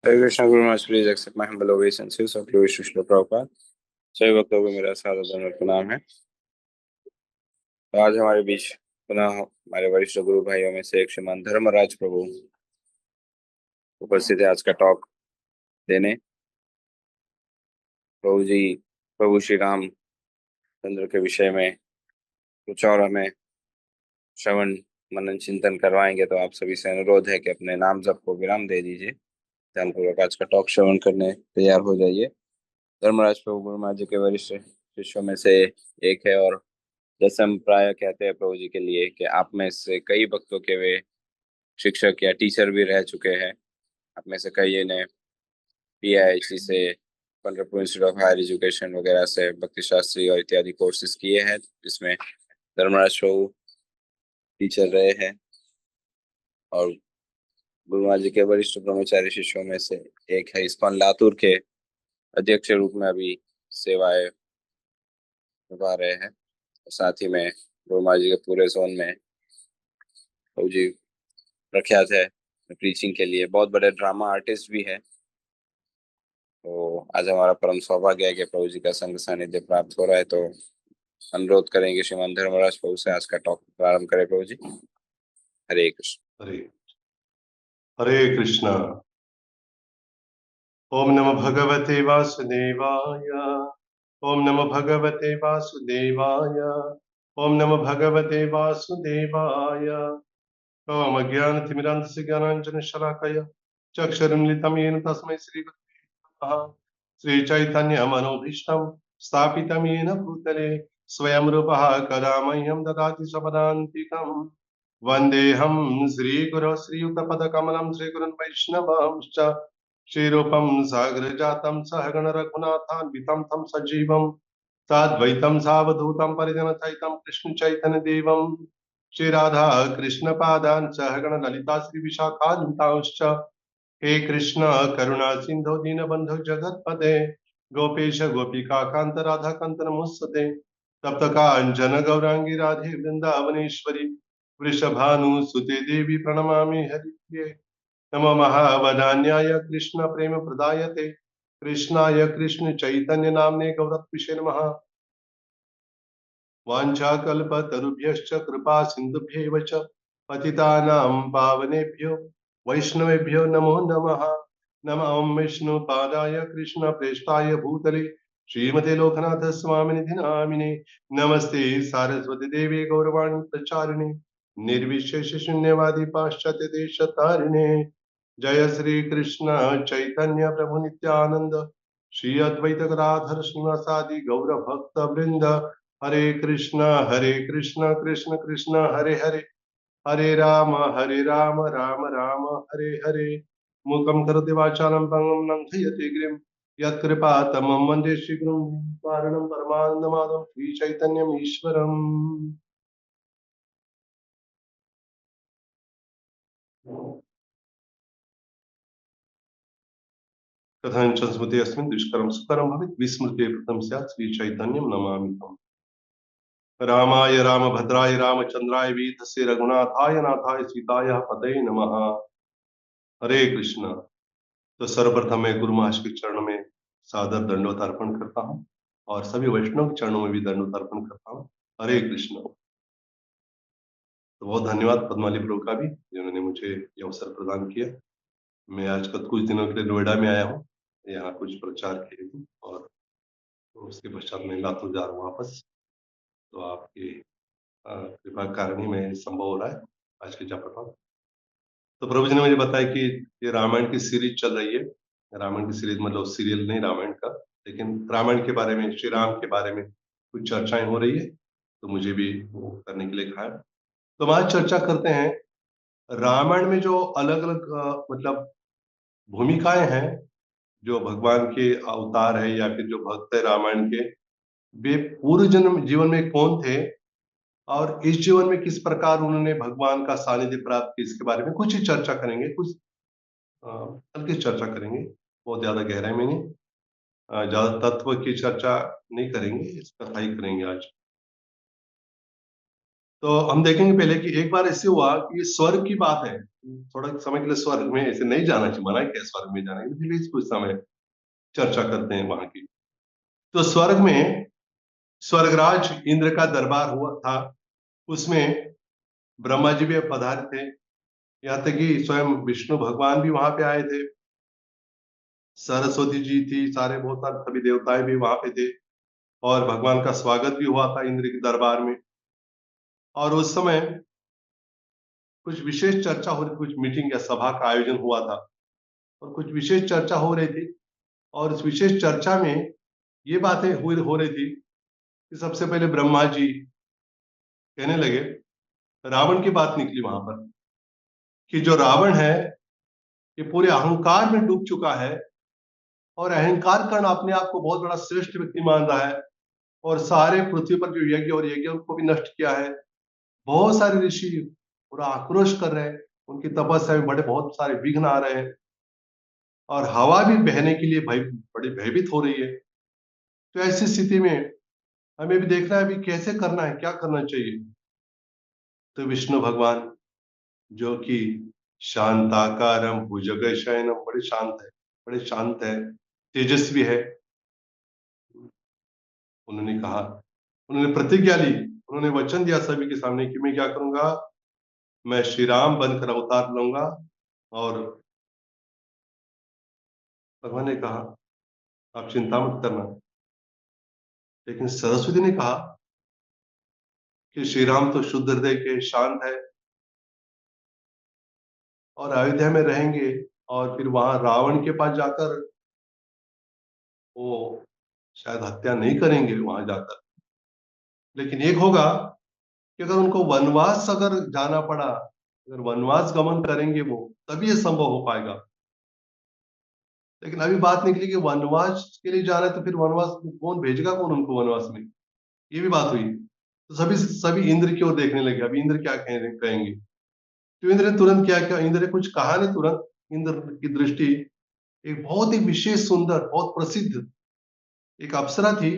Hare Krishna Guru Maharaj, please accept my humble obeisances of Lord Srila Prabhupada। सभी भक्तों को मेरा सादर दंडवत प्रणाम है। तो आज हमारे बीच पुनः हमारे वरिष्ठ गुरु भाइयों में से एक श्रीमान धर्मराज प्रभु उपस्थित है आज का टॉक देने। प्रभु जी प्रभु श्री राम चंद्र के विषय में कुछ और हमें श्रवण मनन चिंतन करवाएंगे, तो आप सभी से अनुरोध है कि अपने नाम जप को विराम दे दीजिए। ध्यानपूर्वक आज का टॉक श्रवण करने तैयार हो जाइए। धर्मराज प्रभु गुरु महाराज जी के वरिष्ठ शिष्यों में से एक है, और जैसे हम प्राय कहते हैं प्रभु जी के लिए कि आप में से कई भक्तों के वे शिक्षक या टीचर भी रह चुके हैं। आप में से कई ने PIIT से, Pandharpur institute of higher education वगैरह से भक्ति शास्त्री और इत्यादि कोर्सेज किए हैं, जिसमें धर्मराज प्रभु टीचर रहे हैं। और गुरु महाराज जी के वरिष्ठ ब्रह्मचारी शिष्यों में से एक है। इस्कॉन लातूर के अध्यक्ष रूप में अभी सेवाएं निभा रहे हैं। और साथ ही में गुरु महाराज जी के पूरे जोन में प्रभु जी प्रख्यात है प्रीचिंग के लिए। बहुत बड़े ड्रामा आर्टिस्ट भी है। तो आज हमारा परम सौभाग्य है कि प्रभु जी का संग सानिध्य प्राप्त हो रहा है। तो अनुरोध करेंगे श्रीमान धर्मराज प्रभु से आज का टॉक प्रारंभ करें। प्रभु जी, हरे कृष्ण। हरे हरे कृष्णा। ओम नमो भगवते वासुदेवाय। ओम नमो भगवते वासुदेवाय। ओम नमो भगवते वासुदेवाय। ओम अज्ञानतिमिरान्धस्य ज्ञानाञ्जनशलाकया चक्षुरुन्मिलितं येन तस्मै श्रीगुरवे नमः। श्रीचैतन्यमनोभीष्टं स्थापितं येन भूतले स्वयं रूपः कदा मह्यं ददाति स्वपदान्तिकम्। वन्देऽहं श्रीगुरो श्रीयुतपदकमलं श्रीगुरुन् वैष्णवांश्च श्रीरूपं सागरजातं सहगण रघुनाथान्वितं तं सजीवं साद्वैतं सावधूतं परिजनसहितं कृष्णचैतन्यदेवं श्रीराधा कृष्णपादान् सहगण ललिता श्रीविशाखान्वितांश्च। हे कृष्ण करुणा सिंधु दीनबंधु जगत्पते गोपेश गोपिका कांत राधा कांत नमोस्तुते। तप्त कांचन गौरांगी राधे वृंदावनेश्वरी वृषभानुसुते देवी प्रणमामि हरिप्रिये। नमो महावदान्याय कृष्ण प्रेम प्रदायते कृष्णाय कृष्ण चैतन्य नाम्ने गौरत्विषे नमः। वाञ्छाकल्पतरुभ्यश्च कृपा सिन्धुभ्यैव च पतितानां पावनेभ्यो वैष्णवेभ्यो नमो नमः। नमः विष्णुपादाय कृष्णप्रेष्ठाय भूतले श्रीमते लोकनाथ स्वामिनिधि नामिने। नमस्ते सारस्वती देवी गौरवाणी प्रचारिणे निर्विशेष शून्यवादी पाश्चात्य देश तारिणे। जय श्री कृष्ण चैतन्य प्रभु नित्यानंद श्री अद्वैत गदाधर श्रीवासादि गौर भक्त वृंद। हरे कृष्ण कृष्ण कृष्ण हरे हरे हरे राम राम राम हरे हरे। मूकं करोति वाचालं पंगुं लङ्घयति गिरिं यत्कृपातमं वन्दे श्रीगुरुं पारणं परमानन्दमाधवं श्रीचैतन्यम् ईश्वरम्। कथञ्च स्मृति अस्मिन् दुष्करं सुकरं भवेत् विस्मृते प्रथम स्यात् श्रीचैतन्यं नमामि तम्। रामाय रामभद्राय रामचन्द्राय वेधसे रघुनाथाय नाथाय सीताय पतये नमः। हरे कृष्ण। तो सर्वप्रथम मैं गुरु महाराज के चरणों में सादर दंडवत अर्पण करता हूँ और सभी वैष्णव के चरणों में भी दंडवत अर्पण करता हूँ। हरे कृष्ण। तो बहुत धन्यवाद पद्माली प्रभु का भी, जिन्होंने मुझे ये अवसर प्रदान किया। मैं आजकल कुछ दिनों के लिए नोएडा में आया हूँ, यहाँ कुछ प्रचार के लिए, और तो उसके पश्चात मैं लातूर जा रहा हूँ वापस। तो आपके कृपा के कारण ही मैं संभव हो रहा है आज के जहाँ पर। तो प्रभु जी ने मुझे बताया कि ये रामायण की सीरीज चल रही है। रामायण की सीरीज मतलब सीरियल नहीं रामायण का, लेकिन रामायण के बारे में, श्री राम के बारे में कुछ चर्चाएं हो रही है, तो मुझे भी वो करने के लिए कहा है। तो हम आज चर्चा करते हैं रामायण में जो अलग अलग मतलब भूमिकाएं हैं, जो भगवान के अवतार है या फिर जो भक्त है रामायण के, वे पूर्व जन्म जीवन में कौन थे और इस जीवन में किस प्रकार उन्होंने भगवान का सानिध्य प्राप्त किया, इसके बारे में कुछ ही चर्चा करेंगे, कुछ हल्की चर्चा करेंगे, बहुत ज्यादा गहराई में नहीं, ज्यादा तत्व की चर्चा नहीं करेंगे, इस कथा ही करेंगे आज। तो हम देखेंगे पहले कि एक बार ऐसे हुआ कि ये स्वर्ग की बात है, थोड़ा समय के लिए स्वर्ग में ऐसे नहीं जाना चाहिए, मना क्या है स्वर्ग में जाना, इसलिए कुछ समय चर्चा करते हैं वहां की। तो स्वर्ग में स्वर्गराज इंद्र का दरबार हुआ था, उसमें ब्रह्मा जी भी पधारे थे, यहाँ तक कि स्वयं विष्णु भगवान भी वहां पे आए थे, सरस्वती जी थी, सारे बहुत सारे सभी देवताएं भी वहां पे थे, और भगवान का स्वागत भी हुआ था इंद्र के दरबार में। और उस समय कुछ विशेष चर्चा हो रही थी, कुछ मीटिंग या सभा का आयोजन हुआ था, और कुछ विशेष चर्चा हो रही थी। और इस विशेष चर्चा में ये बातें हो रही थी कि सबसे पहले ब्रह्मा जी कहने लगे, रावण की बात निकली वहां पर, कि जो रावण है ये पूरे अहंकार में डूब चुका है, और अहंकार कारण अपने आप को बहुत बड़ा श्रेष्ठ व्यक्ति मान रहा है, और सारे पृथ्वी पर जो यज्ञ और यज्ञ को भी नष्ट किया है। बहुत सारे ऋषि पूरा आक्रोश कर रहे हैं, उनकी तपस्या में बड़े बहुत सारे विघ्न आ रहे हैं, और हवा भी बहने के लिए भय बड़ी भयभीत हो रही है। तो ऐसी स्थिति में हमें भी देखना है अभी कैसे करना है, क्या करना चाहिए। तो विष्णु भगवान, जो कि शांताकारम भुजग शयनम, बड़े शांत है, बड़े शांत है, तेजस्वी है, उन्होंने कहा, उन्होंने प्रतिज्ञा ली, उन्होंने वचन दिया सभी के सामने कि मैं क्या करूंगा, मैं श्री राम बनकर अवतार लूंगा। और भगवान ने कहा आप चिंता मत करना। लेकिन सरस्वती ने कहा कि श्री राम तो शुद्ध हृदय के, शांत है, और अयोध्या में रहेंगे, और फिर वहां रावण के पास जाकर वो शायद हत्या नहीं करेंगे वहां जाकर। लेकिन एक होगा कि अगर उनको वनवास अगर जाना पड़ा, अगर वनवास गमन करेंगे वो, तभी ये संभव हो पाएगा। लेकिन अभी बात निकली कि वनवास के लिए जाना है, तो फिर वनवास कौन भेजेगा, कौन उनको वनवास में, ये भी बात हुई। तो सभी सभी इंद्र की ओर देखने लगे, अभी इंद्र क्या कहेंगे। तो इंद्र ने तुरंत क्या किया, इंद्र ने कुछ कहा नहीं, तुरंत इंद्र की दृष्टि एक बहुत ही विशेष सुंदर, बहुत प्रसिद्ध एक अप्सरा थी,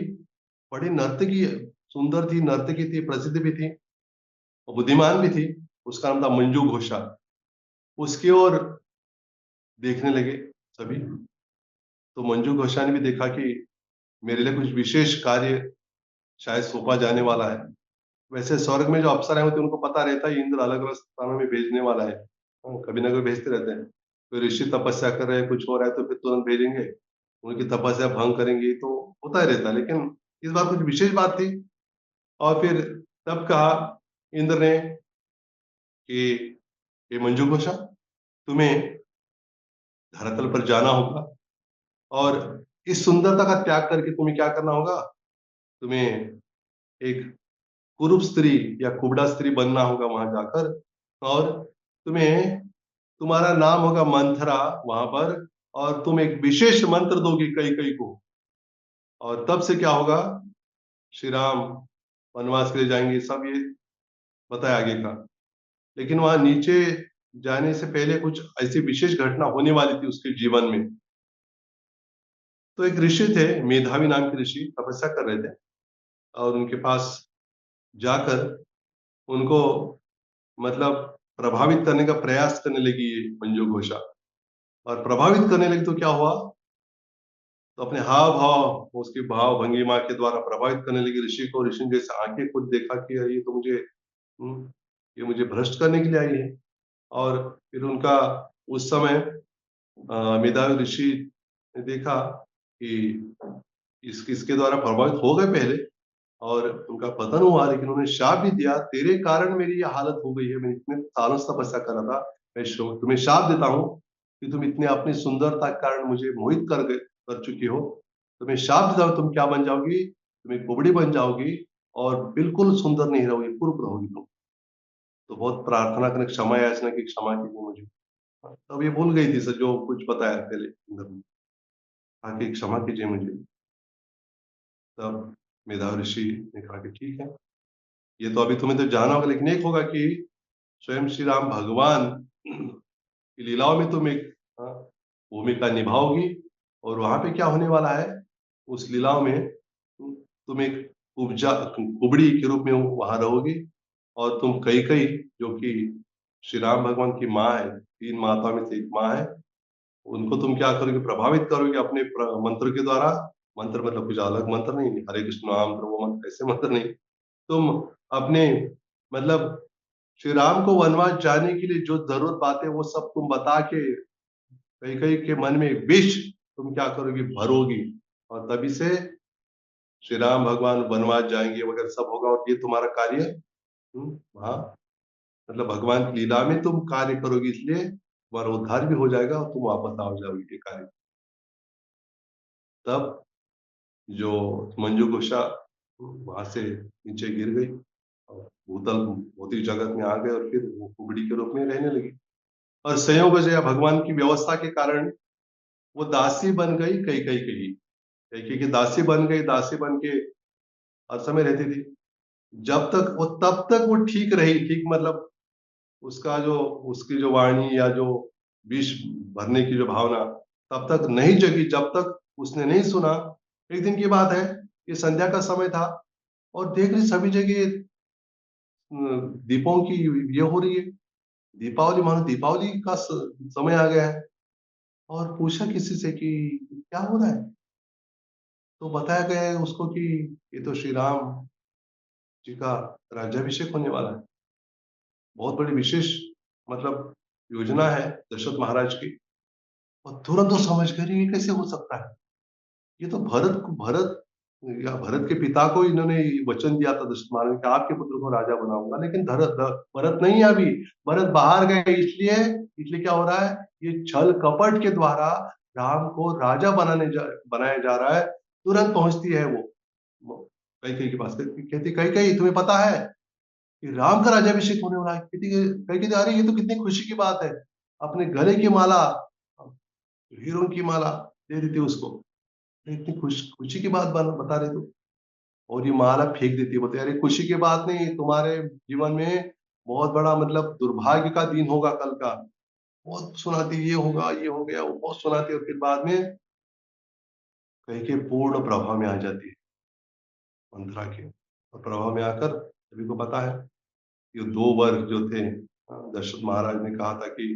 बड़ी नर्तकी, सुंदर थी, नर्तकी थी, प्रसिद्ध भी थी, और बुद्धिमान भी थी, उसका नाम था मंजू घोषा। उसकी ओर देखने लगे सभी। तो मंजू घोषा ने भी देखा कि मेरे लिए कुछ विशेष कार्य शायद सौंपा जाने वाला है। वैसे स्वर्ग में जो अप्सराएं होती है उनको पता रहता है इंद्र अलग अलग स्थानों में भेजने वाला है, कभी ना कभी भेजते रहते हैं। कोई ऋषि तपस्या कर रहे हैं, कुछ हो रहा है, तो फिर तुरंत भेजेंगे, उनकी तपस्या भंग करेंगे, तो होता ही रहता है। लेकिन इस बार कुछ विशेष बात थी। और फिर तब कहा इंद्र ने कि ये मंजू घोषा, तुम्हें धरातल पर जाना होगा, और इस सुंदरता का त्याग करके तुम्हें क्या करना होगा, तुम्हें एक कुरूप स्त्री या कुबड़ा स्त्री बनना होगा वहां जाकर, और तुम्हें, तुम्हारा नाम होगा मंथरा वहां पर, और तुम एक विशेष मंत्र दोगे कई कई को, और तब से क्या होगा, श्री राम वनवास के लिए जाएंगे, सब ये बताया आगे का। लेकिन वहां नीचे जाने से पहले कुछ ऐसी विशेष घटना होने वाली थी उसके जीवन में। तो एक ऋषि थे, मेधावी नाम के ऋषि, तपस्या कर रहे थे, और उनके पास जाकर उनको मतलब प्रभावित करने का प्रयास करने लगी ये मंजू घोषा। और प्रभावित करने लगी तो क्या हुआ, तो अपने हाव भाव, उसके भाव भंगिमा के द्वारा प्रभावित करने लगी ऋषि को। ऋषि ने जैसे आंखें खुद देखा कि ये तो मुझे ये मुझे भ्रष्ट करने के लिए आई है। और फिर उनका उस समय मेधावी ऋषि ने देखा कि इसके द्वारा प्रभावित हो गए पहले, और उनका पतन हुआ, लेकिन उन्होंने शाप भी दिया, तेरे कारण मेरी ये हालत हो गई है, मैं इतने सालों से तपस्या कर रहा था, मैं तुम्हें शाप देता हूँ कि तुम इतने अपनी सुंदरता के कारण मुझे मोहित कर चुकी हो। तुम्हें शाप देता हूँ, तुम क्या बन जाओगी, तुम एक कुबड़ी बन जाओगी, और बिल्कुल सुंदर नहीं रहोगी, कुरूप रहोगी तुम। तो बहुत प्रार्थना करने, क्षमा याचना की, क्षमा कीजिए मुझे। तब ये भूल गई थी सर जो कुछ बताया पहले इंद्र ने, आके क्षमा कीजिए मुझे। तब मेधावी ऋषि ने कहा कि ठीक है, ये तो अभी तुम्हें तो जाना होगा, लेकिन एक होगा कि स्वयं श्री राम भगवान की लीलाओं में तुम एक भूमिका निभाओगी, और वहां पे क्या होने वाला है, उस लीलाओं में तुम एक कुबड़ी के रूप में वहां रहोगी, और तुम कैकेयी जो कि श्री राम भगवान की माँ है, 3 माताओं में से एक माँ है, उनको तुम क्या करोगे, प्रभावित करोगे अपने मंत्र के द्वारा। मंत्र मतलब कुछ अलग मंत्र नहीं, हरे कृष्ण नाम प्रभु मंत्र ऐसे मंत्र नहीं। तुम अपने मतलब श्री राम को वनवास जाने के लिए जो जरूरत बातें वो सब तुम बता के कैकेयी के मन में विष तुम क्या करोगी, भरोगी, और तभी से श्री राम भगवान वनवास जाएंगे वगैरह सब होगा। और ये तुम्हारा कार्य वहाँ मतलब भगवान की लीला में तुम कार्य करोगे, इसलिए तुम्हारा उद्धार भी हो जाएगा और तुम वापस आ जाओगे ये कार्य। तब जो मंजू घोषा वहां से नीचे गिर गई और भूतल भौतिक जगत में आ गए और फिर वो कुबड़ी के रूप में रहने लगी। और संयोग से या भगवान की व्यवस्था के कारण वो दासी बन गई कैकेयी की। कैकेयी की दासी बन गई, दासी बन के हर समय रहती थी। जब तक वो तब तक वो ठीक रही, ठीक मतलब उसका जो उसकी जो वाणी या जो विष भरने की जो भावना तब तक नहीं जगी जब तक उसने नहीं सुना। एक दिन की बात है, ये संध्या का समय था और देख रही सभी जगह दीपों की ये हो रही है, दीपावली मानो दीपावली का समय आ गया है। और पूछा किसी से कि क्या हो रहा है, तो बताया गया है उसको कि ये तो श्री राम जी का राज्याभिषेक होने वाला है। बहुत बड़ी विशेष मतलब योजना है दशरथ महाराज की। और तुरंत वो समझ गए ये कैसे हो सकता है, ये तो भरत या भरत के पिता को इन्होंने वचन दिया था दशरथ महाराज कि आपके पुत्र को राजा बनाऊंगा, लेकिन भरत नहीं है अभी, भरत बाहर गए। इसलिए इसलिए क्या हो रहा है, ये छल कपट के द्वारा राम को राजा बनाया जा रहा है। तुरंत पहुंचती है वो कैकेयी के पास, कहती कैकेयी तुम्हें पता है कि राम का राज्याभिषेक होने वाला है। कहती अरे ये तो कितनी खुशी की बात है, अपने गले की माला, हीरों की माला दे देती उसको, इतनी खुशी की बात बता रहे तू, और ये माला फेंक देती है। बोलते अरे खुशी की बात नहीं, तुम्हारे जीवन में बहुत बड़ा मतलब दुर्भाग्य का दिन होगा कल का। बहुत सुनाती, ये होगा ये हो गया, वो बहुत सुनाती, और फिर बाद में कहीं के पूर्ण प्रभाव में आ जाती है मंत्रा के। और प्रभाव में आकर सभी को पता है ये 2 वर्ग जो थे, दशरथ महाराज ने कहा था कि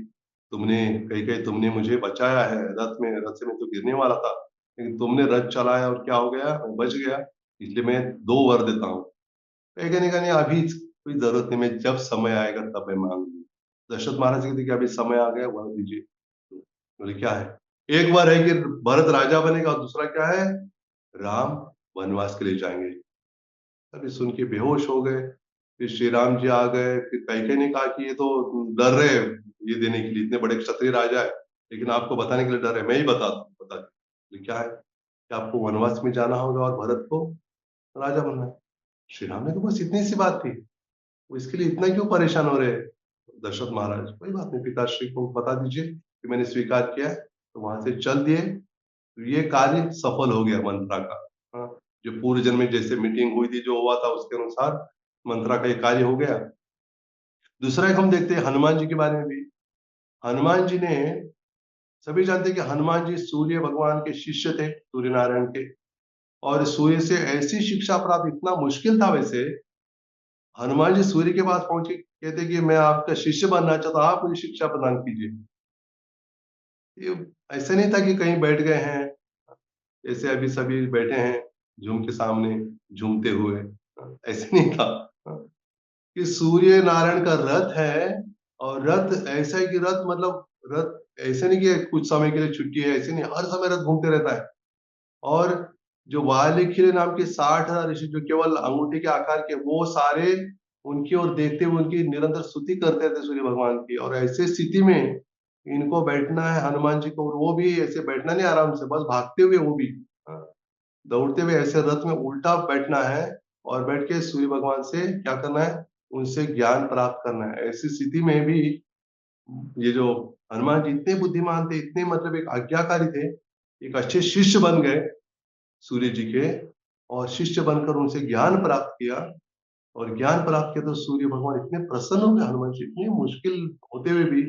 तुमने कही तुमने मुझे बचाया है रथ में, रथ से मैं तो गिरने वाला था, लेकिन तुमने रथ चलाया और क्या हो गया, मैं बच गया, इसलिए मैं 2 वर देता हूँ। कही ने कहा नहीं अभी कोई जरूरत नहीं, मैं जब समय आएगा तब मैं मांगूंगी। दशरथ महाराज कहते कि अभी समय आ गया, वर दीजिए। तो बोले क्या है, एक बार है कि भरत राजा बनेगा और दूसरा क्या है, राम वनवास के लिए जाएंगे। अभी सुन के बेहोश हो गए। फिर श्री राम जी आ गए, फिर कैकेयी ने कहा कि ये तो डर रहे हैं ये देने के लिए, इतने बड़े क्षत्रिय राजा है, लेकिन आपको बताने के लिए डर है, मैं ही बता दूं क्या है कि आपको वनवास में जाना होगा और भरत को राजा बनना है। श्री राम ने तो बस इतनी सी बात थी, वो इसके लिए इतना क्यों परेशान हो रहे हैं। दशरथ महाराज कोई बात नहीं, पिताश्री को बता दीजिए कि मैंने स्वीकार किया है, तो वहां से चल दिए। तो ये कार्य सफल हो गया मंत्रा का। हाँ, जो पूर्व जन्म में जैसे मीटिंग हुई थी जो हुआ था उसके अनुसार मंत्रा का ये कार्य हो गया। दूसरा एक हम देखते हैं हनुमान जी के बारे में भी। हनुमान जी ने, सभी जानते हैं कि हनुमान जी सूर्य भगवान के शिष्य थे, सूर्य नारायण के। और सूर्य से ऐसी शिक्षा प्राप्त, इतना मुश्किल था वैसे, हनुमान जी सूर्य के पास पहुंचे, कहते कि मैं आपका शिष्य बनना चाहता हूं, आप मुझे शिक्षा प्रदान कीजिए। ये ऐसे नहीं था कि कहीं बैठ गए हैं, ऐसे अभी सभी बैठे हैं झूम के सामने झूमते हुए, ऐसे नहीं था। कि सूर्य नारायण का रथ है, और रथ ऐसा है कि रथ मतलब रथ ऐसे नहीं कि कुछ समय के लिए छुट्टी है, ऐसे नहीं, हर समय रथ घूमते रहता है। और जो वाल्मीकि नाम के 60,000 ऋषि जो केवल अंगूठी के आकार के, वो सारे उनकी ओर देखते हुए उनकी निरंतर स्तुति करते थे सूर्य भगवान की। और ऐसे स्थिति में इनको बैठना है हनुमान जी को, और वो भी ऐसे बैठना नहीं आराम से, बस भागते हुए, वो भी हाँ, दौड़ते हुए ऐसे रथ में उल्टा बैठना है, और बैठ के सूर्य भगवान से क्या करना है, उनसे ज्ञान प्राप्त करना है। ऐसी स्थिति में भी ये जो हनुमान जी इतने बुद्धिमान थे, इतने मतलब एक आज्ञाकारी थे, एक अच्छे शिष्य बन गए सूर्य जी के, और शिष्य बनकर उनसे ज्ञान प्राप्त किया। और ज्ञान प्राप्त किया तो सूर्य भगवान इतने प्रसन्न हो गए, हनुमान जी इतनी मुश्किल होते हुए भी,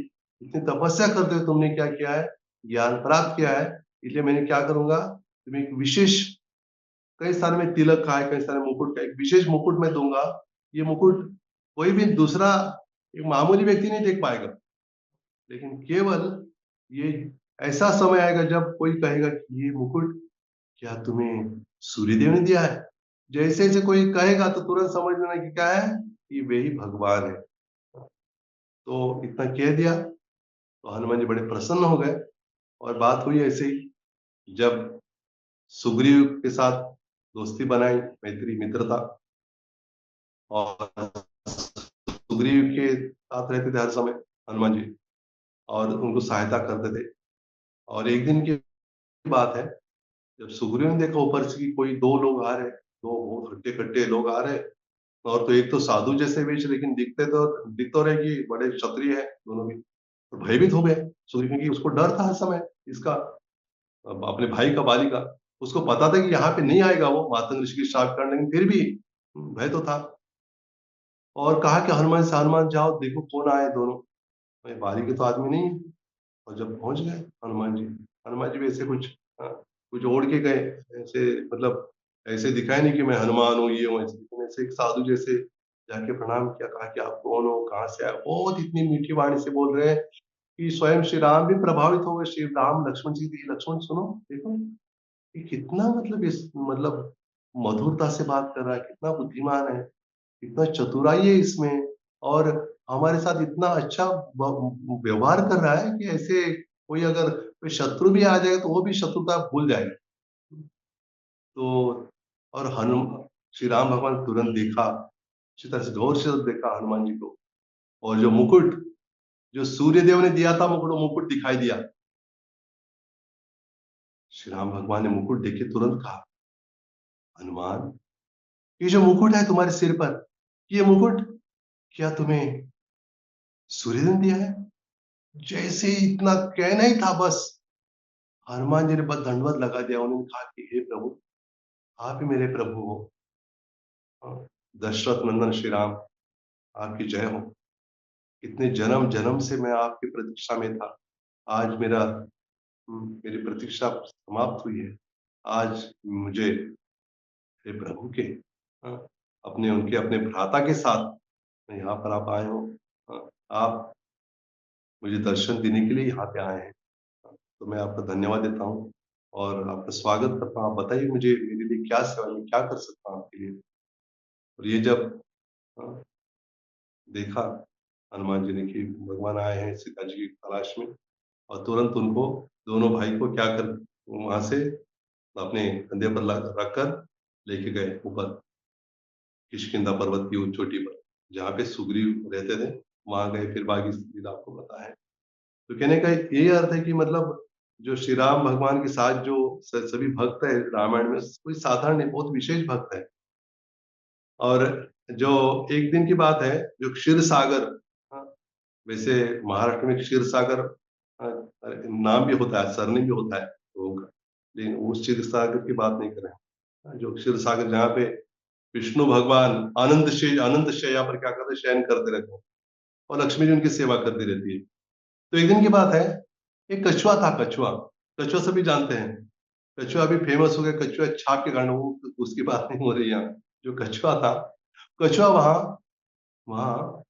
इतनी तपस्या करते हुए तुमने क्या किया है, ज्ञान प्राप्त किया है, इसलिए मैंने क्या करूंगा, तुम्हें एक विशेष, कई स्थान में तिलक का है, कई स्थान में मुकुट का, एक विशेष मुकुट मैं दूंगा। ये मुकुट कोई भी दूसरा एक मामूली व्यक्ति नहीं देख पाएगा, लेकिन केवल ये ऐसा समय आएगा जब कोई कहेगा कि ये मुकुट क्या तुम्हें सूर्यदेव ने दिया है। जैसे जैसे कोई कहेगा तो तुरंत समझ लेना कि क्या है, कि वे ही भगवान है। तो इतना कह दिया तो हनुमान जी बड़े प्रसन्न हो गए। और बात हुई ऐसे ही, जब सुग्रीव के साथ दोस्ती बनाई, मैत्री मित्रता, और सुग्रीव के साथ रहते थे हर समय हनुमान जी, और उनको सहायता करते थे। और एक दिन की बात है, जब सुग्रीव ने देखा ऊपर से कि कोई दो लोग आ रहे, दो बहुत हट्टे कट्टे लोग आ रहे, और तो एक तो साधु जैसे वेश, लेकिन दिख तो रहे कि बड़े क्षत्रिय है दोनों भी। तो भयभीत हो गए सुग्रीव, क्योंकि उसको डर था हर समय इसका, अपने भाई का, बाली का। उसको पता था कि यहाँ पे नहीं आएगा वो मातंग ऋषि की श्राप करने, लेकिन फिर भी भय तो था। और कहा कि हनुमान से, हनुमान जाओ देखो कौन आए दोनों, भाई बाली के तो आदमी नहीं है। और जब पहुंच गए हनुमान जी भी ऐसे कुछ, हाँ, कुछ ओढ़ के गए, ऐसे मतलब ऐसे दिखाई नहीं कि मैं हनुमान हूँ, ये हूँ ऐसे, लेकिन ऐसे एक साधु जैसे जाके प्रणाम किया, कहा कि आप कौन हो, कहाँ से आए। बहुत इतनी मीठी वाणी से बोल रहे हैं कि स्वयं श्री राम भी प्रभावित हो गए। श्री राम लक्ष्मण जी की, लक्ष्मण सुनो देखो ये कितना मतलब इस मतलब मधुरता से बात कर रहा है, कितना बुद्धिमान है, कितना चतुराई है इसमें, और हमारे साथ इतना अच्छा व्यवहार कर रहा है कि ऐसे कोई अगर कोई शत्रु भी आ जाएगा तो वो भी शत्रुता भूल जाएगा। तो और हनुमान, श्री राम भगवान तुरंत देखा, अच्छी तरह से गौर से देखा हनुमान जी को, और जो मुकुट जो सूर्य देव ने दिया था, मुकुट, वो मुकुट दिखाई दिया। श्री राम भगवान ने मुकुट देखे तुरंत कहा, हनुमान ये जो मुकुट है तुम्हारे सिर पर, ये मुकुट क्या तुम्हें सूर्य ने दिया है। जैसे ही इतना कहना ही था बस, हनुमान जी ने बस दंडवत लगा दिया। उन्होंने कहा कि हे प्रभु, आप ही मेरे प्रभु हो। हाँ, दशरथ नंदन श्री राम, आपकी जय हो। इतने जन्म जन्म से मैं आपकी प्रतीक्षा में था, आज मेरी प्रतीक्षा समाप्त हुई है। आज मुझे हे प्रभु के, हाँ, अपने उनके अपने भ्राता के साथ यहाँ पर आप आए हो। हाँ, आप मुझे दर्शन देने के लिए यहाँ पे आए हैं। हाँ, तो मैं आपका धन्यवाद देता हूँ और आपका स्वागत करता हूँ। आप बताइए मुझे, मेरे लिए क्या सेवा, मैं क्या कर सकता हूँ आपके लिए। और ये जब, हाँ, देखा हनुमान जी ने कि भगवान आए हैं सीता जी की तलाश में, और तुरंत उनको, दोनों भाई को क्या कर, वहां से अपने कंधे पर रखकर लेके गए ऊपर किष्किंधा पर्वत की उस चोटी पर, जहाँ पे सुग्रीव रहते थे। वहां गए, फिर बाकी लीला आपको पता है। तो कहने का ये अर्थ है कि मतलब जो श्री राम भगवान के साथ जो सभी भक्त है रामायण में, कोई साधारण नहीं, बहुत विशेष भक्त है। और जो एक दिन की बात है, जो क्षीर सागर, हाँ, वैसे महाराष्ट्र में क्षीर सागर, हाँ, नाम भी होता है, सरनेम भी होता है लोगों का, लेकिन उस क्षीर सागर की बात नहीं कर रहे हैं। हाँ, जो क्षीर सागर जहाँ पे विष्णु भगवान अनंत शैया पर क्या करते, शयन करते रहते हैं, और लक्ष्मी जी उनकी सेवा करती रहती है। तो एक दिन की बात है, एक कछुआ था, कछुआ, कछुआ सभी जानते हैं। कछुआ अभी फेमस हो गया, कछुआ छाप के कारण, वो उसकी बात नहीं हो रही यहाँ। जो कछुआ था, कछुआ वहां वहां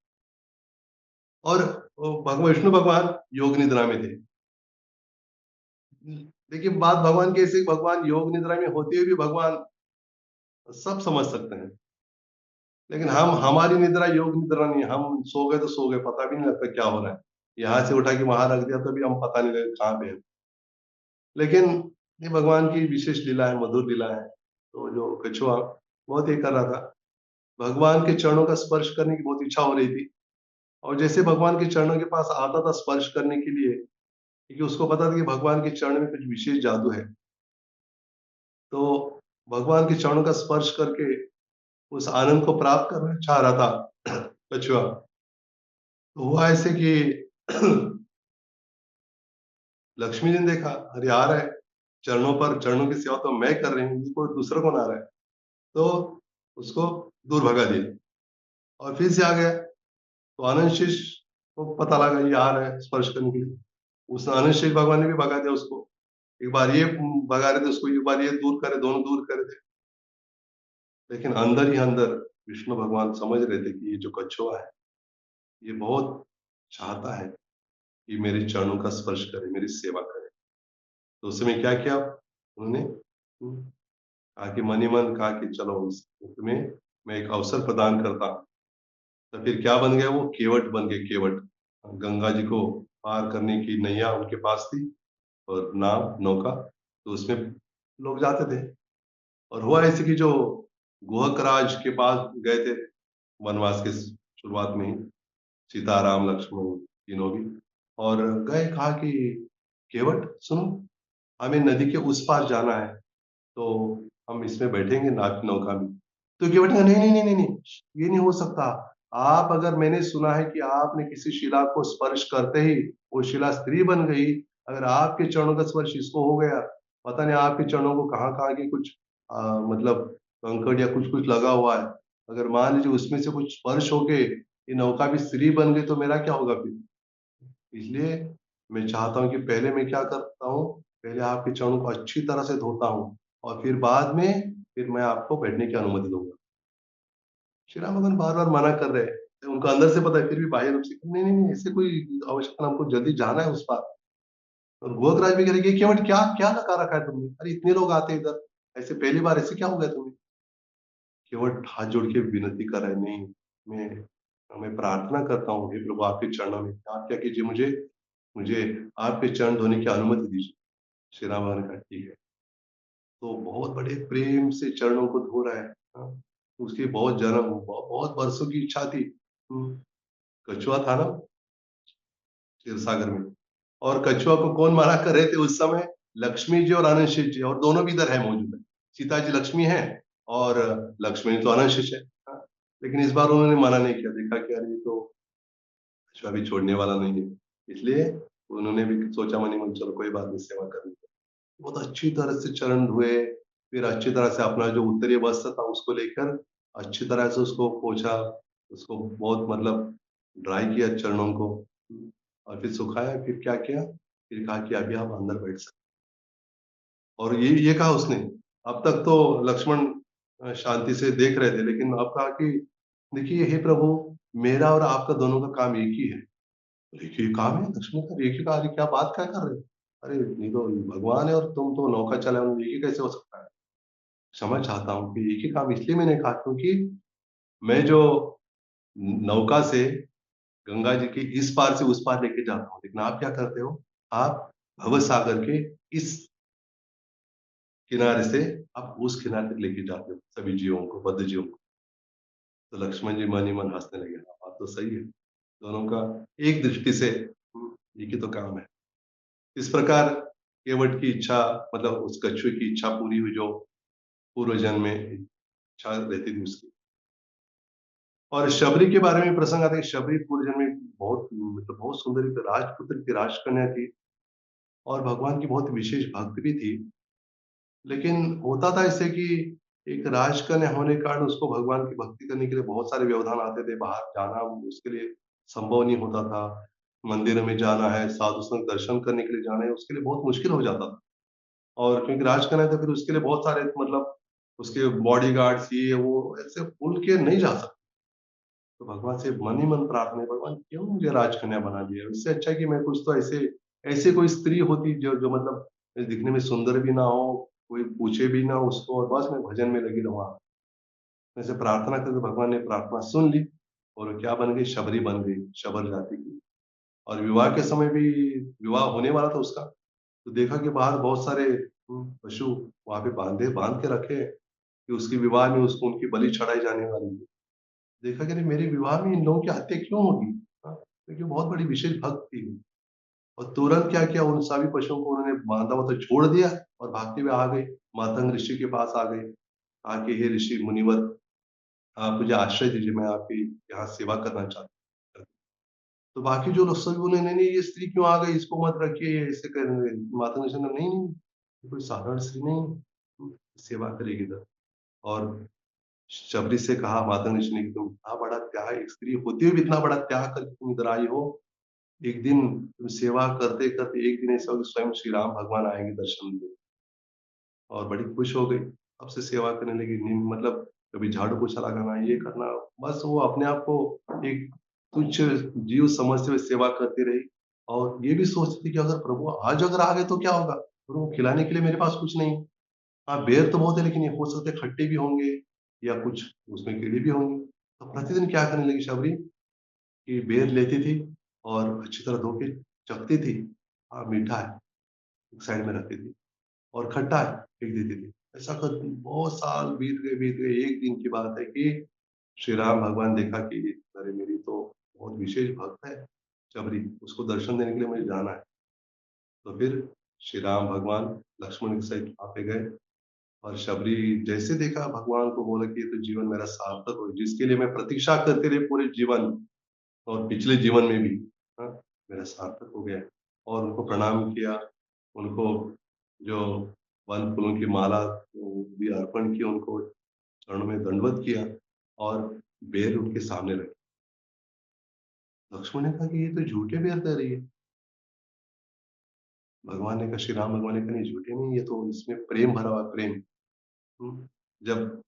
और भगवान विष्णु भगवान योग निद्रा में थे। देखिए बात भगवान की ऐसी, भगवान योग निद्रा में होते हुए भी भगवान सब समझ सकते हैं, लेकिन हम, हमारी निद्रा योग निद्रा नहीं है। हम सो गए तो सो गए, पता भी नहीं लगता क्या हो रहा है। यहाँ से उठा के वहां रख दिया तो भी हम पता नहीं लगे कहाँ पे है। लेकिन ये भगवान की विशेष लीला है, मधुर लीला है। तो जो कछुआ बहुत ये कर रहा था, भगवान के चरणों का स्पर्श करने की बहुत इच्छा हो रही थी। और जैसे भगवान के चरणों के पास आता था स्पर्श करने के लिए, क्योंकि उसको पता था कि भगवान के चरण में कुछ विशेष जादू है, तो भगवान के चरणों का स्पर्श करके उस आनंद को प्राप्त करना चाह रहा था कछुआ। तो हुआ ऐसे कि लक्ष्मी जी ने देखा, अरे आ रहा है, चरणों पर, चरणों की सेवा तो मैं कर रही हूँ, इसको दूसरा कौन आ रहा है। तो उसको दूर भगा दिया, और फिर से आ गया। तो आनंद शेष को पता लगा ये आ रहा है स्पर्श करने के लिए, उस आनंद शेष भगवान ने भी भगा दिया उसको। एक बार ये भगा रहे थे उसको, एक बार ये दूर करे, दोनों दूर करे थे। लेकिन अंदर ही अंदर विष्णु भगवान समझ रहे थे कि ये जो कछुआ है, ये बहुत चाहता है कि मेरे चरणों का स्पर्श करे, मेरी सेवा करे। तो उस समय क्या किया उन्होंने? कहा कि मन ही मन कहा कि चलो तुम्हें मैं एक अवसर प्रदान करता हूँ। तो फिर क्या बन गया वो? केवट बन गए, केवट। गंगा जी को पार करने की नैया उनके पास थी और नाव, नौका, तो उसमें लोग जाते थे। और हुआ ऐसे कि जो गुहक राज के पास गए थे वनवास के शुरुआत में ही, सीता, राम, लक्ष्मण तीनों भी, और गए, कहा कि केवट सुनो, हमें नदी के उस पार जाना है, तो हम इसमें बैठेंगे नौका में। तो केवट ने, नहीं नहीं नहीं नहीं नहीं, ये नहीं हो सकता। आप, अगर मैंने सुना है कि आपने किसी शिला को स्पर्श करते ही वो शिला स्त्री बन गई, अगर आपके चरणों का स्पर्श इसको हो गया, पता नहीं आपके चरणों को कहाँ कहाँ के कुछ मतलब कंकड़ या कुछ कुछ लगा हुआ है, अगर मान लीजिए उसमें से कुछ स्पर्श होके ये नौका भी स्त्री बन गई तो मेरा क्या होगा फिर? इसलिए मैं चाहता हूँ कि पहले मैं क्या करता हूँ, पहले आपके चरणों को अच्छी तरह से धोता हूँ और फिर बाद में फिर मैं आपको बैठने की अनुमति दूंगा। श्री राम भगवान बार बार मना कर रहे हैं, उनको अंदर से पता है, फिर भी बाह्य रूप से नहीं नहीं नहीं, ऐसे कोई आवश्यकता, हमको जल्दी जाना है उस पार। और गोवकराज भी कह रहे कि केवट क्या क्या लगा रखा है तुमने, अरे इतने लोग आते हैं इधर, ऐसे पहली बार ऐसे क्या हो गया तुम्हें? केवट हाथ जोड़ के विनती कर रहे हैं, नहीं, मैं प्रार्थना करता हूँ हे प्रभु आपके चरणों में, आप क्या कीजिए, मुझे मुझे आपके चरण धोने की अनुमति दीजिए। श्री राम भगवान ने कहा ठीक है। तो बहुत बड़े प्रेम से चरणों को धो रहा है। हाँ, उसकी बहुत जन्म, बहुत वर्षों की इच्छा थी। कछुआ था ना क्षीर सागर में, और कछुआ को कौन मारा कर रहे थे उस समय? लक्ष्मी जी और अनंत जी, और दोनों भी इधर है मौजूद है। सीता जी लक्ष्मी है और लक्ष्मण तो अनंत है। हाँ, लेकिन इस बार उन्होंने मना नहीं किया, देखा कि अरे ये तो कछुआ भी छोड़ने वाला नहीं है, इसलिए उन्होंने भी सोचा मन ही मन, चलो कोई बात नहीं, सेवा करनी। बहुत अच्छी तरह से चरण धुए, फिर अच्छी तरह से अपना जो उत्तरीय वस्त्र था उसको लेकर अच्छी तरह से उसको पोंछा, उसको बहुत मतलब ड्राई किया चरणों को, और फिर सुखाया, फिर क्या किया, फिर कहा कि अभी आप अंदर बैठ सकते। और ये कहा उसने, अब तक तो लक्ष्मण शांति से देख रहे थे, लेकिन अब कहा कि देखिए हे प्रभु, मेरा और आपका दोनों का काम एक ही है। एक ही काम है लक्ष्मण का, एक ही काम है, क्या बात क्या कर रहे हो? अरे नहीं तो भगवान है और तुम तो नौका चलाए हो, एक ही कैसे हो सकता है? क्षमा चाहता हूँ कि एक ही काम इसलिए मैंने कहा क्योंकि मैं जो नौका से गंगा जी के इस पार से उस पार लेके जाता हूँ, लेकिन आप क्या करते हो? आप भव सागर के इस किनारे से आप उस किनारे तक लेके जाते हो सभी जीवों को, बद्ध जीवों को। तो लक्ष्मण जी मन ही मन हंसने लगे, हाँ, बात तो सही है, दोनों का एक दृष्टि से एक ही तो काम है। इस प्रकार केवट की इच्छा, मतलब उस कछुए की इच्छा पूरी हुई, जो पूर्व जन्म में इच्छा रहती थी उसकी। और शबरी के बारे में प्रसंग आता है कि शबरी पूर्व जन्म में बहुत, मतलब बहुत सुंदर एक राजपुत्र की राजकन्या थी और भगवान की बहुत विशेष भक्त भी थी। लेकिन होता था इससे कि एक राजकन्या होने के कारण उसको भगवान की भक्ति करने के लिए बहुत सारे व्यवधान आते थे, बाहर जाना उसके लिए संभव नहीं होता था, मंदिर में जाना है, साधु संत दर्शन करने के लिए जाना है, उसके लिए बहुत मुश्किल हो जाता था। और क्योंकि राजकन्या था, फिर उसके लिए बहुत सारे मतलब उसके बॉडीगार्ड्स, ये वो, ऐसे खुल के नहीं जा सकते। तो भगवान से मन ही मन प्रार्थना है, भगवान क्यों मुझे राजकन्या बना दिया? इससे अच्छा है कि मैं कुछ तो ऐसे, ऐसे कोई स्त्री होती जो जो मतलब दिखने में सुंदर भी ना हो, कोई पूछे भी ना उसको, और बस मैं भजन में लगी रहूँ। ऐसे प्रार्थना करके भगवान ने प्रार्थना सुन ली और वो क्या बन गई? शबरी बन गई, शबर जाति की। और विवाह के समय भी, विवाह होने वाला था उसका, तो देखा कि बाहर बहुत सारे पशु वहां पे बांध के रखे हैं कि उसके विवाह में उसको उनकी बलि चढ़ाई जाने वाली है। देखा कि नहीं, मेरे विवाह में इन लोगों की हत्या क्यों होगी? हाँ, क्योंकि बहुत बड़ी विशेष भक्त थी। और तुरंत क्या किया, उन सभी पशुओं को उन्होंने बांधा हुआ तो छोड़ दिया और भागते हुए आ गए, मातंग ऋषि के पास आ गए। कहा कि हे ऋषि मुनिवर, आप मुझे आश्रय दीजिए, मैं आपकी यहाँ सेवा करना चाहता हूँ। तो बाकी जो लोग सभी बोले, नहीं नहीं, ये स्त्री क्यों आ गई, इसको मत रखिए, ये ऐसे करेंगे। माता ने कहा, नहीं नहीं, ये कोई साधारण स्त्री नहीं है, सेवा करेगी इधर। और शबरी से कहा माता ऋषि ने कि तुम इतना बड़ा त्याग, एक स्त्री होते हुए भी इतना बड़ा त्याग करके तुम इधर आई हो, एक दिन तुम सेवा करते करते एक दिन ऐसा होगा कि स्वयं श्री राम भगवान आएंगे दर्शन देने। और बड़ी खुश हो गई, अब से सेवा करने लगी। मतलब कभी झाड़ू पोछा लगाना, ये करना, बस वो अपने आप को एक तुच्छ जीव समझते हुए सेवा करती रही और ये भी सोचती थी कि अगर प्रभु आज अगर आ गए तो क्या होगा? प्रभु खिलाने के लिए मेरे पास कुछ नहीं है। हाँ, बेर तो बहुत है लेकिन ये हो सकता है खट्टे भी होंगे या कुछ उसमें कीड़े भी होंगे। तो प्रतिदिन क्या करने लगी शबरी कि बेर लेती थी और अच्छी तरह धो के चखती थी, हाँ, मीठा है, एक साइड में रखती थी और खट्टा है, फेंक देती थी। ऐसा करती बहुत साल बीत गए, एक दिन की बात है कि श्री राम भगवान देखा कि अरे मेरी तो बहुत विशेष भक्त है शबरी, उसको दर्शन देने के लिए मुझे जाना है। तो फिर श्री राम भगवान लक्ष्मण के सहित वहाँ पे गए और शबरी जैसे देखा भगवान को बोला कि ये तो जीवन मेरा सार्थक हो, जिसके लिए मैं प्रतीक्षा करते रहे पूरे जीवन और पिछले जीवन में भी, हाँ, मेरा सार्थक हो गया। और उनको प्रणाम किया, उनको जो वन फूलों की माला वो भी अर्पण की, उनको चरणों में दंडवत किया और बेर उनके सामने रखी। लक्ष्मण ने कहा कि ये तो झूठे बेर दे रही है। भगवान ने कहा, श्री राम भगवान ने कहा नहीं झूठे नहीं, ये तो इसमें प्रेम भरा हुआ है, प्रेम। जब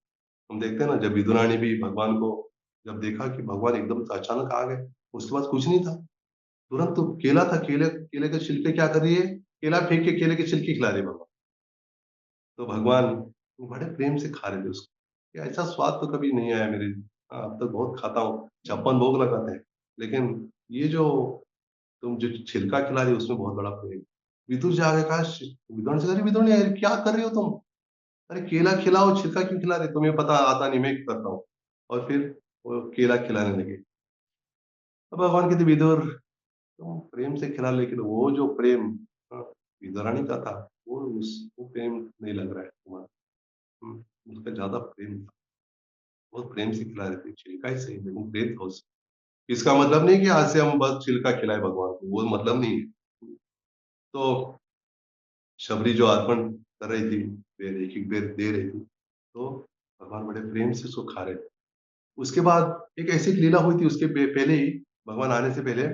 हम देखते हैं ना, जब विदुरानी भी भगवान को जब देखा कि भगवान एकदम से अचानक आ गए, उसके बाद कुछ नहीं था, तुरंत तो केला था, केले केले के छिलके क्या कर रही है, केला फेंक के केले के छिलके खिला रहे भगवान। तो भगवान बड़े प्रेम से खा रहे थे उसको, कि ऐसा स्वाद तो कभी नहीं आया मेरे, हाँ, अब तक बहुत खाता हूँ, 56 भोग लगाते हैं, लेकिन ये जो तुम जो छिलका खिला रही हो उसमें बहुत बड़ा प्रेम। विदुर से आगे कहा, विदुर से कहा, विदुर ने यार क्या कर रही हो तुम? अरे केला खिलाओ, छिलका क्यों खिला रहे? तुम्हें पता आता नहीं, मैं करता हूँ। और फिर वो केला खिलाने लगे। अब भगवान कहते, विदुर तुम प्रेम से खिला, लेकिन वो जो प्रेम, हाँ, विदुरानी का था, वो प्रेम नहीं लग रहा है तुम्हारा। उसका ज्यादा प्रेम था, बहुत प्रेम से खिला रहे थे, छिलका ही सही लेकिन प्रेम था उसका। इसका मतलब नहीं कि आज से हम बस छिलका खिलाए भगवान को, वो मतलब नहीं है। तो शबरी जो अर्पण कर रही थी, बेर एक एक बेर दे रही थी, तो भगवान बड़े प्रेम से उसको खा रहे थे। उसके बाद एक ऐसी लीला हुई थी, उसके पहले ही, भगवान आने से पहले,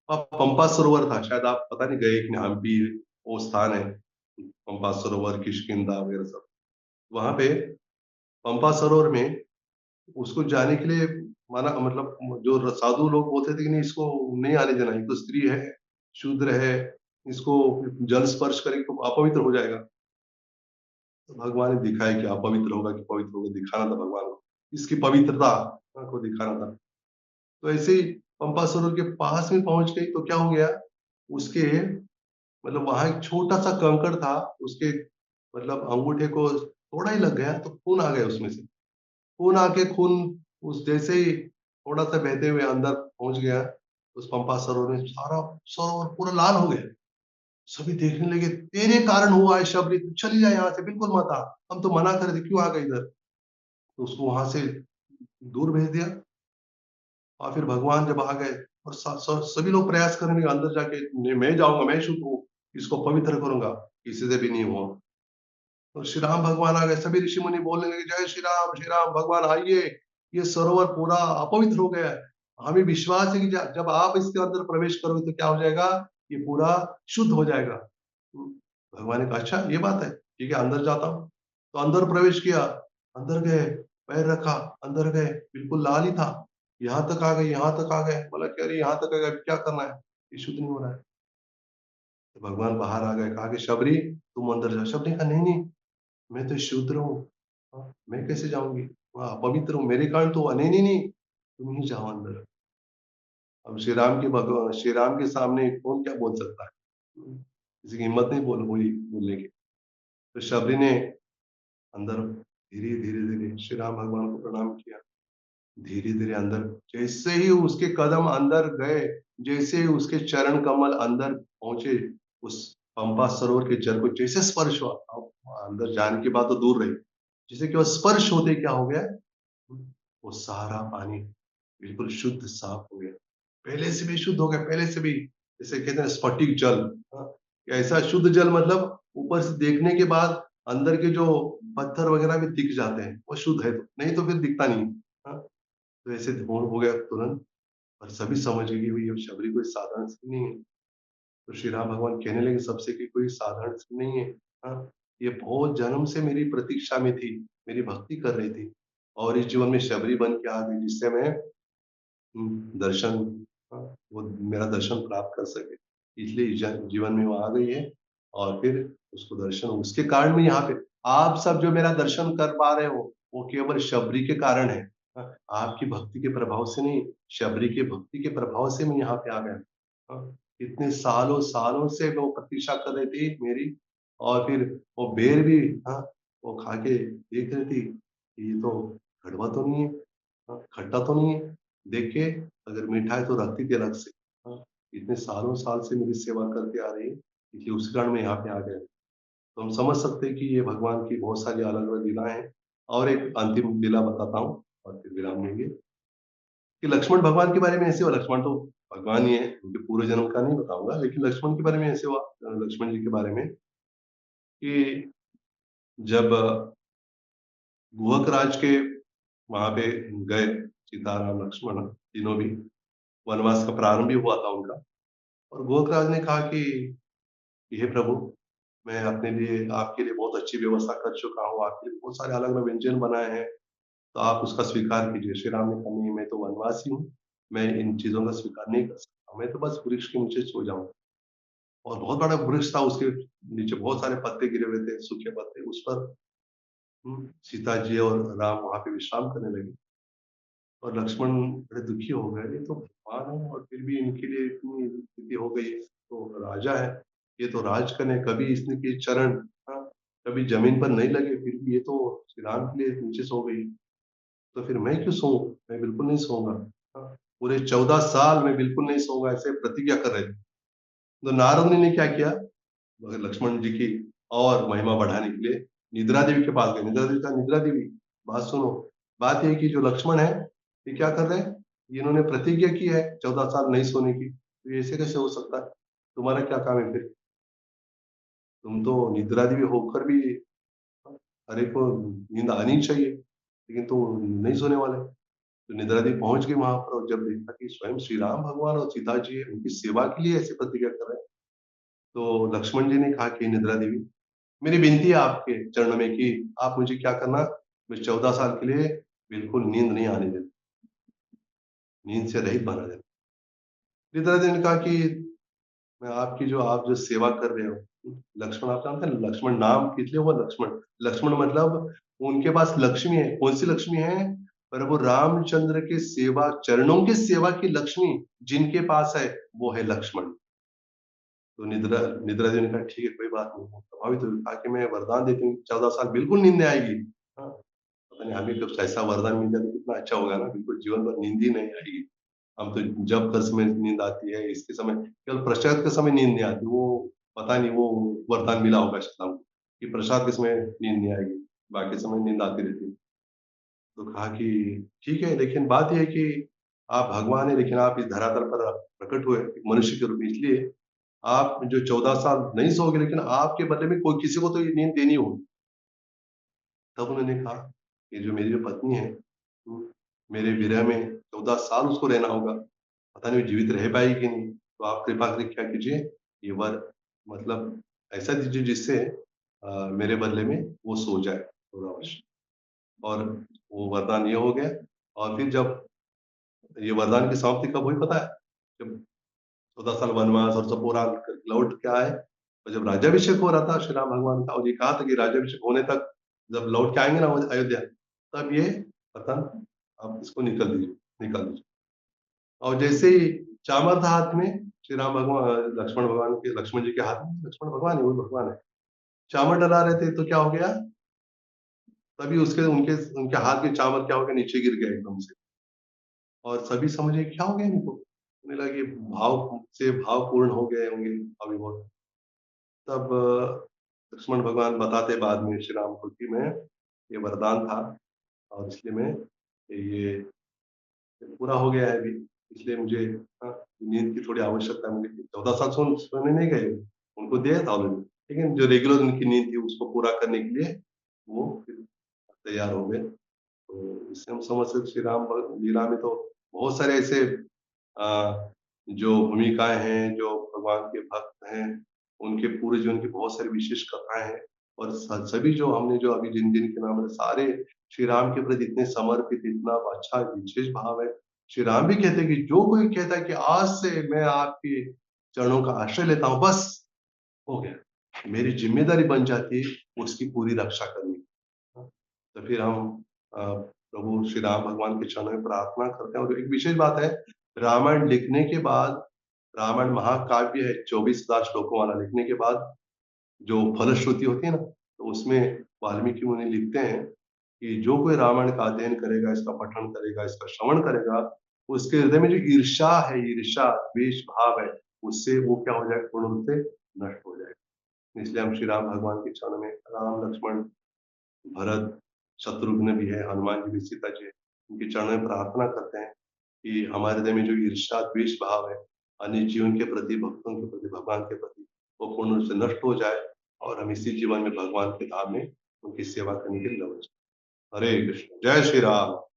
पंपा सरोवर था, शायद आप पता नहीं गए कि नहीं, हम्पी वो स्थान है, पंपा सरोवर, किष्किंधा वगैरह सब। वहां पे पंपा सरोवर में उसको जाने के लिए माना, मतलब जो साधु लोग बोलते थे कि नहीं इसको नहीं आने देना, ये तो स्त्री है, शूद्र है, इसको जल स्पर्श करेगी तो अपवित्र हो जाएगा। तो भगवान ने दिखाया कि अपवित्र होगा कि पवित्र होगा, दिखाना था भगवान को, इसकी पवित्रता को दिखाना था। तो ऐसे ही पंपा सरोवर के पास में पहुंच गई तो क्या हो गया, उसके मतलब वहां एक छोटा सा कंकड़ था, उसके मतलब अंगूठे को थोड़ा ही लग गया तो खून आ गया उसमें से। खून आके खून उस जैसे ही थोड़ा सा बहते हुए अंदर पहुंच गया उस पंपा सरोवर में, सारा सरोवर पूरा लाल हो गया। सभी देखने लगे, तेरे कारण हुआ है शबरी, तू चली जा यहाँ से, बिल्कुल मत आ, हम तो मना कर थे, क्यों आ गए इधर? तो उसको वहां से दूर भेज दिया। और फिर भगवान जब आ गए और सभी लोग प्रयास करने लगे अंदर जाके, नहीं, मैं जाऊंगा, मैं शुद्ध हूँ, इसको पवित्र करूंगा, किसी से भी नहीं हुआ। तो श्री राम भगवान आ गए, सभी ऋषि मुनि बोलने लगे, जय श्री राम भगवान आइए, ये सरोवर पूरा अपवित्र हो गया है। हमें विश्वास है कि जब आप इसके अंदर प्रवेश करोगे तो क्या हो जाएगा, ये पूरा शुद्ध हो जाएगा। भगवान ने कहा, अच्छा ये बात है, ठीक है, अंदर जाता हूँ। तो अंदर प्रवेश किया, अंदर गए, पैर रखा, अंदर गए, बिल्कुल लाल ही था। यहाँ तक आ गए, यहाँ तक आ गए, बोला कि अरे यहाँ तक आ गए, क्या करना है, ये शुद्ध नहीं हो रहा है। तो भगवान बाहर आ गए, कहा कि शबरी तुम अंदर जाओ। शबरी कहा, नहीं नहीं, मैं तो शूद्र हूँ, मैं कैसे जाऊंगी, वहाँ पवित्र हूँ, मेरे कारण तो हुआ। नहीं नहीं नहीं, तुम ही जाओ अंदर। अब श्री राम के भगवान, श्री राम के सामने कौन क्या बोल सकता है, किसी की हिम्मत नहीं बोलने की। तो शबरी ने अंदर धीरे धीरे धीरे श्री राम भगवान को प्रणाम किया, धीरे धीरे अंदर, जैसे ही उसके कदम अंदर गए, जैसे ही उसके चरण कमल अंदर पहुंचे, उस पंपा सरोवर के जल को जैसे स्पर्श हुआ, अब अंदर जाने के बाद तो दूर रही, जैसे कि वो स्पर्श होते क्या हो गया, वो सारा पानी बिल्कुल शुद्ध साफ हो गया, पहले से भी शुद्ध हो गया, पहले से भी, जैसे कहते हैं स्फटिक जल, हाँ, कि ऐसा शुद्ध जल, मतलब ऊपर से देखने के बाद अंदर के जो पत्थर वगैरह भी दिख जाते हैं, वो शुद्ध है, तो नहीं तो फिर दिखता नहीं। हाँ, तो ऐसे ध्यान हो गया तुरंत। और सभी समझ गए कि भाई ये शबरी कोई साधारण स्त्री नहीं है। तो श्री राम भगवान कहने लगे सबसे कि कोई साधारण स्त्री नहीं है, हाँ, ये बहुत जन्म से मेरी प्रतीक्षा में थी, मेरी भक्ति कर रही थी, और इस जीवन में शबरी बन के आ गई, जिससे मैं दर्शन, वो मेरा दर्शन प्राप्त कर सके, इसलिए जीवन में वो आ गई है। और फिर उसको दर्शन, उसके कारण में यहाँ पे आप सब जो मेरा दर्शन कर पा रहे हो, वो केवल शबरी के कारण है। आपकी भक्ति के प्रभाव से नहीं, शबरी के भक्ति के प्रभाव से मैं यहाँ पे आ गया। इतने सालों सालों से वो प्रतीक्षा कर रही थी मेरी, और फिर वो बेर भी, वो खा के देख रही थी कि ये तो कड़वा तो नहीं है, खट्टा तो नहीं है, देख के अगर मीठा है तो रखती थी अलग से। इतने सालों साल से मेरी सेवा करते आ रही है, इसलिए उस कारण मैं यहाँ पे आ गया। तो हम समझ सकते हैं कि ये भगवान की बहुत सारी अलग अलग लीलाएं हैं। और एक अंतिम लीला बताता हूँ और फिर विराम लेंगे, कि लक्ष्मण भगवान के बारे में ऐसे हुआ। लक्ष्मण तो भगवान ही है, उनके पूर्व जन्म का नहीं बताऊंगा, लेकिन लक्ष्मण के बारे में ऐसे हुआ, लक्ष्मण जी के बारे में, कि जब गुहक राज के वहां पे गए, सीताराम लक्ष्मण तीनों भी, वनवास का प्रारंभ भी हुआ था उनका। और गुहक राज ने कहा कि हे प्रभु, मैं अपने लिए, आपके लिए बहुत अच्छी व्यवस्था कर चुका हूँ, आपके लिए बहुत सारे अलग अलग व्यंजन बनाए हैं, तो आप उसका स्वीकार कीजिए। श्री राम ने कहा नहीं, मैं तो वनवासी हूँ, मैं इन चीजों का स्वीकार नहीं कर सकता, मैं तो बस वृक्ष के नीचे सो जाऊँ। और बहुत बड़ा वृक्ष था, उसके नीचे बहुत सारे पत्ते गिरे हुए थे, सूखे पत्ते, उस पर सीता जी और राम वहां पे विश्राम करने लगे। और लक्ष्मण बड़े दुखी हो गए, ये तो भगवान है और फिर भी इनके लिए इतनी स्थिति हो गई है, तो राजा है, ये तो राज करने, कभी इसने के चरण, हाँ, कभी जमीन पर नहीं लगे, फिर भी ये तो श्री राम के लिए नीचे सो गई, तो फिर मैं क्यों सोऊं, मैं बिल्कुल नहीं सोऊंगा। हाँ, पूरे 14 साल में बिल्कुल नहीं सोऊंगा, ऐसे प्रतिज्ञा कर रहे थे। तो नारद मुनि ने क्या किया, मगर लक्ष्मण जी की और महिमा बढ़ाने के लिए निद्रा देवी के पास गए। निद्रा देवी का, निद्रा देवी बात सुनो, बात यह कि जो लक्ष्मण है, ये क्या कर रहे हैं, इन्होंने प्रतिज्ञा की है 14 साल नहीं सोने की, तो ये ऐसे कैसे हो सकता है, तुम्हारा क्या काम है फिर, तुम तो निद्रा देवी होकर भी, हर एक को नींद आनी चाहिए, लेकिन तो नहीं सोने वाले। तो निद्रा देवी पहुंच गई वहां पर, और जब देखा कि स्वयं श्री राम भगवान और सीता जी है, उनकी सेवा के लिए ऐसे प्रतिज्ञा कर रहे हैं, तो लक्ष्मण जी ने कहा कि निद्रा देवी, मेरी विनती है आपके चरणों में कि आप मुझे क्या करना, मैं 14 साल के लिए बिल्कुल नींद नहीं आने देता, नींद से रहित बना देता। निद्रा देवी ने कहा कि मैं आपकी जो, आप जो सेवा कर रहे हो, लक्ष्मण आप जानते हैं लक्ष्मण नाम किस लिए हुआ, लक्ष्मण, लक्ष्मण मतलब उनके पास लक्ष्मी है, कौन सी लक्ष्मी है, प्रभु रामचंद्र के सेवा, चरणों की सेवा की लक्ष्मी जिनके पास है, वो है लक्ष्मण। तो निद्रा निद्रा देवी ने कहा ठीक है, कोई बात नहीं, प्रभावित हुई, कहा कि मैं वरदान देती हूँ 14 साल बिल्कुल नींद नहीं आएगी। हाँ, पता नहीं हमें कुछ ऐसा वरदान मिल जाए तो कितना अच्छा होगा ना, बिल्कुल जीवन भर नींद ही नहीं आएगी। हम तो जब कर समय नींद आती है, इसके समय, केवल प्रसाद के समय नींद नहीं आती, वो पता नहीं वो वरदान मिला होगा शायद हमको, कि प्रसाद के समय नींद नहीं आएगी, बाकी समय नींद आती रहती है। तो कहा कि ठीक है, लेकिन बात यह है कि आप भगवान है, लेकिन आप इस धरातल पर प्रकट हुए एक मनुष्य के रूप में, इसलिए आप जो 14 साल नहीं सोओगे, लेकिन आपके बदले में कोई किसी को तो ये नींद देनी होगी। तब उन्होंने कहा कि जो मेरी जो पत्नी है, मेरे विरह में 14 साल उसको रहना होगा, पता नहीं वो जीवित रह पाएगी कि नहीं, तो आप कृपा करके क्या कीजिए, ये वर मतलब ऐसा दीजिए जिससे मेरे बदले में वो सो जाए 14 वर्ष। और वो वरदान ये हो गया। और फिर जब ये वरदान की समाप्ति कब हुई पता है, जब 14 साल वनवास और सब पूरा लौट के आए, और जब राज्याभिषेक हो रहा था श्री राम भगवान का, और ये कहा था कि राज्याभिषेक होने तक जब लौट के आएंगे ना अयोध्या, तब ये वरदान आप इसको निकाल दीजिए। और जैसे ही चामर था हाथ में, श्री राम भगवान, लक्ष्मण जी के हाथ में, लक्ष्मण भगवान है, वो भगवान है, चामर डला रहे थे, तो क्या हो गया, तभी उसके उनके उनके हाथ के चामर क्या हो गया, नीचे गिर गया एकदम से। और सभी समझे क्या हो गया इनको, उन्हें लगा कि भाव से भाव पूर्ण हो गए होंगे अभी बहुत। तब लक्ष्मण भगवान बताते बाद में श्री राम को कि मैं, ये वरदान था, और इसलिए मैं, ये पूरा हो गया है अभी, इसलिए मुझे, हाँ, नींद की थोड़ी आवश्यकता है मुझे। 14 साल सोने नहीं गए, उनको दिया था ऑलरेडी, लेकिन जो रेगुलर उनकी नींद थी उसको पूरा करने के लिए वो फिर तैयार हो गए। तो इससे हम समझ सकते श्री राम लीला में तो बहुत सारे ऐसे जो भूमिकाएं हैं, जो भगवान के भक्त हैं, उनके पूरे जीवन की बहुत सारी विशेष कथाएं हैं। और सभी जो हमने जो अभी जिन-जिन के नाम है सारे श्री राम के प्रति इतने समर्पित, इतना अच्छा विशेष भाव है। श्री राम भी कहते हैं कि जो कोई कहता है कि आज से मैं आपके चरणों का आश्रय लेता हूँ, बस हो गया। मेरी ज़िम्मेदारी बन जाती है उसकी पूरी रक्षा करनी। तो फिर हम प्रभु श्री राम भगवान के चरणों में प्रार्थना करते हैं और एक विशेष बात है, रामायण लिखने के बाद रामायण महाकाव्य है 24,000 श्लोकों वाला लिखने के बाद जो फलश्रुति होती है ना, तो उसमें वाल्मीकि मुनि लिखते हैं कि जो कोई रामायण का अध्ययन करेगा, इसका पठन करेगा, इसका श्रवण करेगा, उसके हृदय में जो ईर्ष्या, द्वेष भाव है, उससे वो क्या हो जाएगा? पूर्ण रूप से नष्ट हो जाएगा। इसलिए हम श्री राम भगवान के चरणों में राम, लक्ष्मण, भरत, शत्रुघ्न भी है, हनुमान जी भी, सीता जी है, उनके चरणों में प्रार्थना करते हैं कि हमारे हृदय में जो ईर्ष्या, द्वेष भाव है, अन्य जीवन के प्रति, भक्तों के प्रति, भगवान के प्रति, वो पूर्ण रूप से नष्ट हो जाए और हम इसी जीवन में भगवान के धाम में उनकी सेवा करने के लिए लग जाएँ। हरे कृष्ण, जय श्री राम।